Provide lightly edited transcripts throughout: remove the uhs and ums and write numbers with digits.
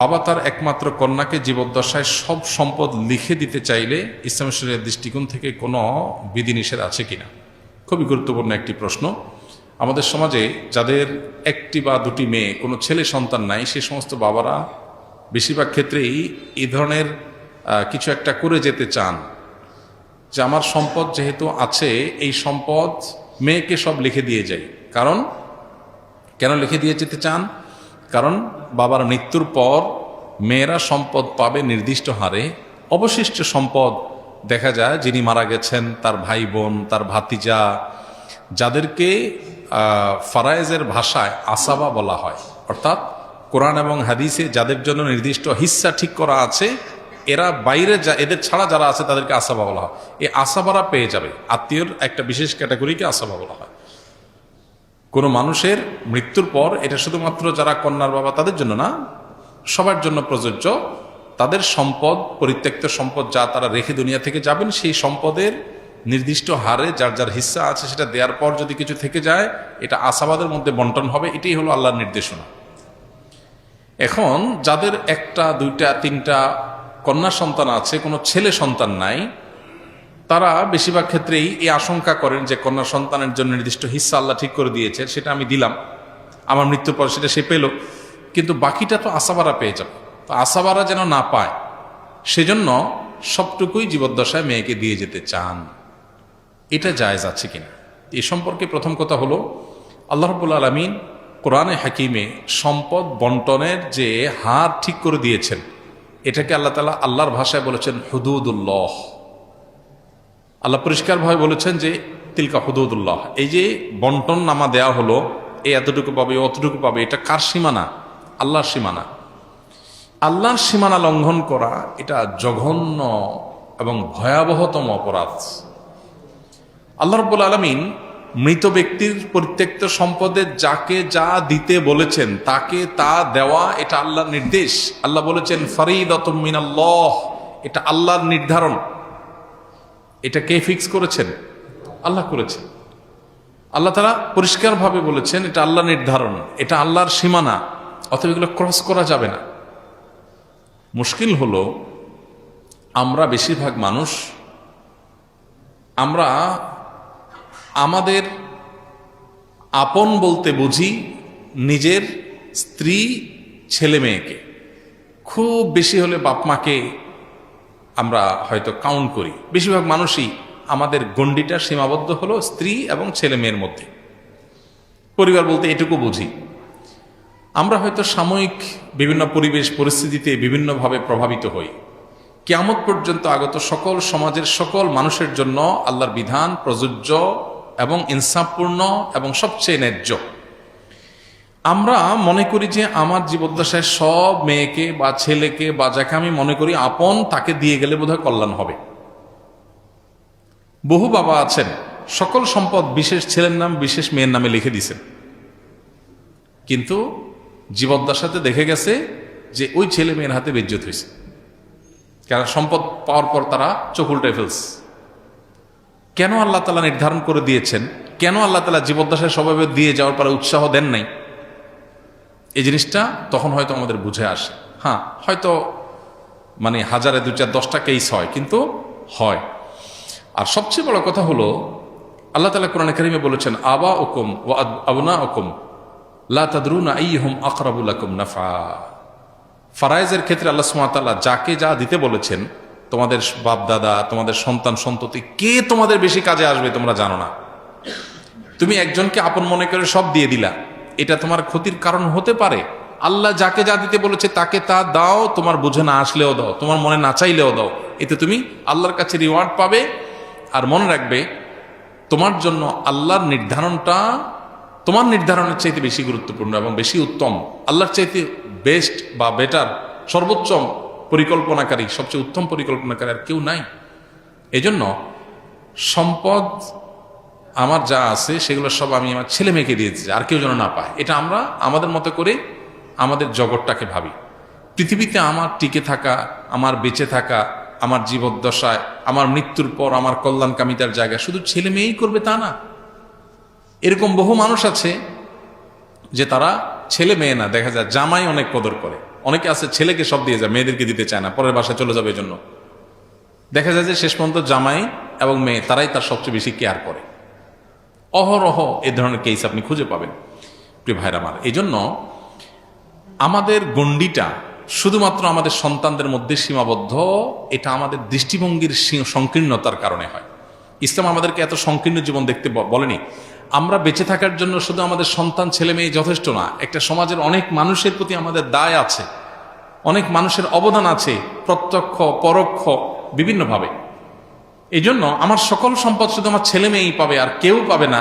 বাবা তার একমাত্র কন্যাকে জীবদ্দশায় সব সম্পদ লিখে দিতে চাইলে ইসলাম শরীয়তের দৃষ্টিকোণ থেকে কোনো বিধিনিষেধ আছে কিনা? খুবই গুরুত্বপূর্ণ একটি প্রশ্ন। আমাদের সমাজে যাদের একটি বা দুটি মেয়ে, কোনো ছেলে সন্তান নাই, সে সমস্ত বাবারা বেশিরভাগ ক্ষেত্রেই এই ধরনের কিছু একটা করে যেতে চান যে আমার সম্পদ যেহেতু আছে, এই সম্পদ মেয়েকে সব লিখে দিয়ে যাই। কারণ কেন লিখে দিয়ে যেতে চান? কারণ বাবার মৃত্যুর পর মেয়েরা সম্পদ পাবে নির্দিষ্ট হারে। অবশিষ্ট সম্পদ দেখা যায় যিনি মারা গেছেন, তার ভাই বোন, তার ভাতিজা, যাদেরকে ফারায়েজের ভাষায় আসাবা বলা হয়, অর্থাৎ কোরআন এবং হাদিসে যাদের জন্য নির্দিষ্ট হিস্সা ঠিক করা আছে, এরা বাইরে এদের ছাড়া যারা আছে তাদেরকে আসাবা বলা হয়। এই আসাবারা পেয়ে যাবে। আত্মীয়র একটা বিশেষ ক্যাটাগরিকে আসাবা বলা হয়। কোনো মানুষের মৃত্যুর পর এটা শুধুমাত্র যারা কন্যার বাবা তাদের জন্য না, সবার জন্য প্রযোজ্য। তাদের সম্পদ, পরিত্যক্ত সম্পদ যা তারা রেখে দুনিয়া থেকে যাবেন, সেই সম্পদের নির্দিষ্ট হারে যার যার হিস্সা আছে সেটা দেওয়ার পর যদি কিছু থেকে যায়, এটা আসাবাদের মধ্যে বন্টন হবে। এটাই হলো আল্লাহর নির্দেশনা। এখন যাদের একটা, দুইটা, তিনটা কন্যা সন্তান আছে, কোনো ছেলে সন্তান নাই, তারা বেশিরভাগ ক্ষেত্রেই এই আশঙ্কা করেন যে কন্যা সন্তানের জন্য নির্দিষ্ট হিস্সা আল্লাহ ঠিক করে দিয়েছে, সেটা আমি দিলাম, আমার মৃত্যুর পর সেটা সে পেল, কিন্তু বাকিটা তো আসাবারা পেয়ে যাবে। তো আসাবারা যেন না পায়, সেজন্য সবটুকুই জীবদ্দশায় মেয়েকে দিয়ে যেতে চান। এটা জায়েজ আছে কিনা এ সম্পর্কে প্রথম কথা হলো, আল্লাহ রাব্বুল আলামিন কোরআনে হাকিমে সম্পদ বন্টনের যে হার ঠিক করে দিয়েছেন, এটাকে আল্লাহ তাআলা আল্লাহর ভাষায় বলেছেন হুদুদুল্লাহ। আল্লাহ পরিষ্কারভাবে বলেছেন যে তিলকা হুদুদুল্লাহ। এই যে বন্টন নামা দেয়া হলো, এই এতটুকু পাবে, অতটুকু পাবে, এটা কার সীমানা? আল্লাহর সীমানা। আল্লাহর সীমানা লঙ্ঘন করা এটা জঘন্য এবং ভয়াবহতম অপরাধ। আল্লাহ রাব্বুল আলামিন মৃত ব্যক্তির পরিত্যক্ত সম্পদে যাকে যা দিতে বলেছেন তাকে তা দেওয়া, এটা আল্লাহর নির্দেশ। আল্লাহ বলেছেন ফরিদাতুম মিনাল্লাহ, এটা আল্লাহর নির্ধারণ। এটা কে ফিক্স করেছেন? আল্লাহ করেছেন। আল্লাহ তাআলা পরিষ্কারভাবে বলেছেন এটা আল্লাহর নির্ধারণ, এটা আল্লাহর সীমানা, অতএব এগুলো ক্রস করা যাবে না। মুশকিল হলো আমরা বেশিরভাগ মানুষ, আমরা আমাদের আপন বলতে বুঝি নিজের স্ত্রী, ছেলে মেয়েকে। খুব বেশি হলে বাপ মাকে আমরা হয়তো কাউন্ট করি। বেশিরভাগ মানুষই আমাদের গণ্ডিটা সীমাবদ্ধ হলো স্ত্রী এবং ছেলে মেয়ের মধ্যে। পরিবার বলতে এটুকু বুঝি। আমরা হয়তো সাময়িক বিভিন্ন পরিবেশ পরিস্থিতিতে বিভিন্নভাবে প্রভাবিত হই। কিয়ামত পর্যন্ত আগত সকল সমাজের সকল মানুষের জন্য আল্লাহর বিধান প্রযোজ্য এবং ইনসাফপূর্ণ এবং সবচেয়ে ন্যায্য। আমরা মনে করি যে আমার জীবদ্দশায় সব মেয়েকে বা ছেলেকে বা যাকে আমি মনে করি আপন, তাকে দিয়ে গেলে বোধহয় কল্যাণ হবে। বহু বাবা আছেন সকল সম্পদ বিশেষ ছেলের নাম, বিশেষ মেয়ের নামে লিখে দিয়েছেন, কিন্তু জীবদ্দশাতে দেখে গেছে যে ওই ছেলে মেয়ের হাতে বেজ্জত হয়েছে। কারণ সম্পদ পাওয়ার পর তারা চোখ উল্টে ফেলছে। কেন আল্লাহ তাআলা নির্ধারণ করে দিয়েছেন? কেন আল্লাহ তাআলা জীবদ্দশায় স্বভাবে দিয়ে যাওয়ার পরে উৎসাহ দেন নাই? এই জিনিসটা তখন হয়তো আমাদের বুঝে আসে। হ্যাঁ, হয়তো মানে হাজারে 2, 4, 10টা কেস হয়, কিন্তু হয়। আর সবচেয়ে বড় কথা হলো আল্লাহ তাআলা কোরআনে কারিমে বলেছেন আবাউকুম ওয়া আবনাউকুম লা তাদরুনা আইয়ুহুম আকরাবু লাকুম নাফা। ফারায়েজের ক্ষেত্রে আল্লাহ সুবহানাহু ওয়া তাআলা যাকে যা দিতে বলেছেন, তোমাদের বাপ দাদা, তোমাদের সন্তান সন্ততি, কে তোমাদের বেশি কাজে আসবে তোমরা জানো না। তুমি একজনকে আপন মনে করে সব দিয়ে দিলা, এটা তোমার ক্ষতির কারণ হতে পারে। আল্লাহ যাকে যা দিতে বলেছে তাকে তা দাও, তোমার বুঝে না আসলেও দাও, তোমার মনে না চাইলেও দাও, এতে তুমি আল্লাহর কাছে রিওয়ার্ড পাবে। আর মনে রাখবে, তোমার জন্য আল্লাহর নির্ধারণটা তোমার নির্ধারণের চাইতে বেশি গুরুত্বপূর্ণ এবং বেশি উত্তম। আল্লাহর চাইতে বেস্ট বা বেটার, সর্বোচ্চ পরিকল্পনাকারী, সবচেয়ে উত্তম পরিকল্পনাকারী আর কেউ নাই। এজন্য সম্পদ আমার যা আছে সেগুলো সব আমি আমার ছেলে মেয়েকে দিয়ে দিচ্ছি, আর কেউ যেন না পায়। এটা আমরা আমাদের মতো করে আমাদের জগৎটাকে ভাবি। পৃথিবীতে আমার টিকে থাকা, আমার বেঁচে থাকা, আমার জীবদ্দশায়, আমার মৃত্যুর পর আমার কল্যাণকামিতার জায়গা শুধু ছেলে মেয়েই করবে তা না। এরকম বহু মানুষ আছে যে তারা ছেলে মেয়ে না, দেখা যায় জামাই অনেক কদর করে। অনেকে আছে ছেলেকে সব দিয়ে যায়, মেয়েদেরকে দিতে চায় না, পরের বাসায় চলে যাবে। এই জন্য দেখা যায় যে শেষ পর্যন্ত জামাই এবং মেয়ে তারাই তার সবচেয়ে বেশি কেয়ার করে। অহরহ এ ধরনের কেস আপনি খুঁজে পাবেন প্রিয় ভাইরা আমার। এই জন্য আমাদের গণ্ডিটা শুধুমাত্র আমাদের সন্তানদের মধ্যে সীমাবদ্ধ, এটা আমাদের দৃষ্টিভঙ্গির সংকীর্ণতার কারণে হয়। ইসলাম আমাদেরকে এত সংকীর্ণ জীবন দেখতে বলেনি। আমরা বেঁচে থাকার জন্য শুধু আমাদের সন্তান ছেলে মেয়ে যথেষ্ট না, একটা সমাজের অনেক মানুষের প্রতি আমাদের দায় আছে, অনেক মানুষের অবদান আছে, প্রত্যক্ষ পরোক্ষ বিভিন্নভাবে। এই জন্য আমার সকল সম্পদ শুধু আমার ছেলে মেয়েই পাবে আর কেউ পাবে না,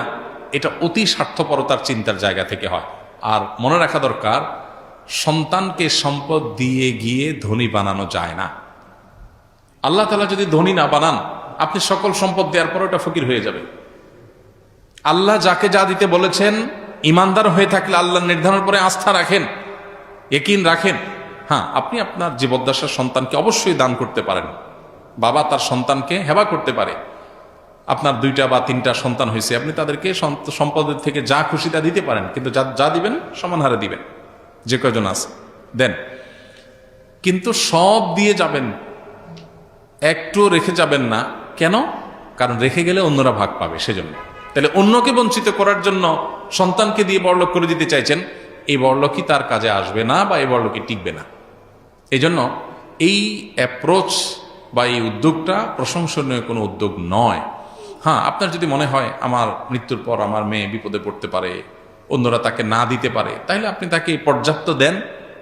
এটা অতি স্বার্থপরতার চিন্তার জায়গা থেকে হয়। আর মনে রাখা দরকার, সন্তানকে সম্পদ দিয়ে গিয়ে ধনী বানানো যায় না। আল্লাহ তাআলা যদি ধনী না বানান, আপনি সকল সম্পদ দেওয়ার পর ওটা ফকির হয়ে যাবে। আল্লাহ যাকে যা দিতে বলেছেন, ইমানদার হয়ে থাকলে আল্লাহর নির্ধারণের পরে আস্থা রাখেন, ইয়াকিন রাখেন। হ্যাঁ, আপনি আপনার জীবদ্দশার সন্তানকে অবশ্যই দান করতে পারেন। বাবা তার সন্তানকে হেবা করতে পারে। আপনার 2টা বা 3টা সন্তান হয়েছে, আপনি তাদেরকে সম্পদের থেকে যা খুশি তা দিতে পারেন, কিন্তু যা দিবেন সমান হারে দিবেন। যে কয়জন আছে দেন, কিন্তু সব দিয়ে যাবেন, একটু রেখে যাবেন না। কেন? কারণ রেখে গেলে অন্যরা ভাগ পাবে, সেজন্য। তাহলে অন্যকে বঞ্চিত করার জন্য সন্তানকে দিয়ে বড়লোক করে দিতে চাইছেন, এই বড়লোকই তার কাজে আসবে না বা এই বড়লোকই টিকবে না। এই জন্য এই অ্যাপ্রোচ বা এই উদ্যোগটা প্রশংসনীয় কোনো উদ্যোগ নয়। হ্যাঁ, আপনার যদি মনে হয় আমার মৃত্যুর পর আমার মেয়ে বিপদে পড়তে পারে, অন্যরা তাকে না দিতে পারে, তাহলে আপনি তাকে পর্যাপ্ত দেন,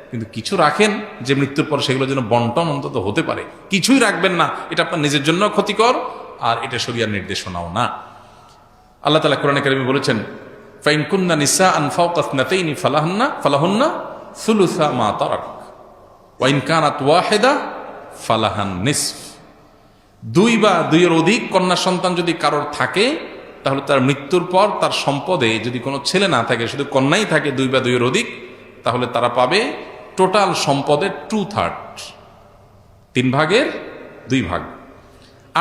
কিন্তু কিছু রাখেন যে মৃত্যুর পর সেগুলো যেন বন্টন অন্তত হতে পারে। কিছুই রাখবেন না, এটা আপনার নিজের জন্য ক্ষতিকর, আর এটা শরিয়ার নির্দেশনাও না। আল্লাহ তাআলা কোরআনে কারিমে বলেছেন, ফাইন কুন্না নিসাআন ফাওকা ইসনাতাইনি ফালাহুন্না সুলুসা মা তারাক ওয়া ইন কানাত ওয়াহিদা ফালাহান নিসফ। 2 বা 2-এর অধিক কন্যা সন্তান যদি কারোর থাকে, তাহলে তার মৃত্যুর পর তার সম্পদে যদি কোনো ছেলে না থাকে, শুধু কন্যাই থাকে 2 বা 2-এর অধিক, তাহলে তারা পাবে টোটাল সম্পদের 2/3, 3 ভাগের 2 ভাগ।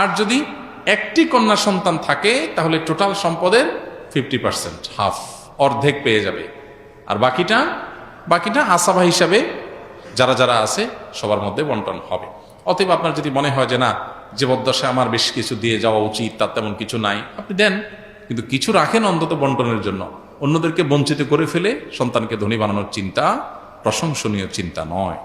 আর যদি একটি কন্যা সন্তান থাকে, তাহলে টোটাল সম্পদের 50%, হাফ, অর্ধেক পেয়ে যাবে। আর বাকিটা আসাবা হিসাবে যারা যারা আছে সবার মধ্যে বন্টন হবে। অতএব আপনার যদি মনে হয় যে না, জীবদ্দশায় আমার বেশ কিছু দিয়ে যাওয়া উচিত, তার তেমন কিছু নাই, আপনি দেন, কিন্তু কিছু রাখেন অন্তত বন্টনের জন্য। অন্যদেরকে বঞ্চিত করে ফেলে সন্তানকে ধনী বানানোর চিন্তা প্রশংসনীয় চিন্তা নয়।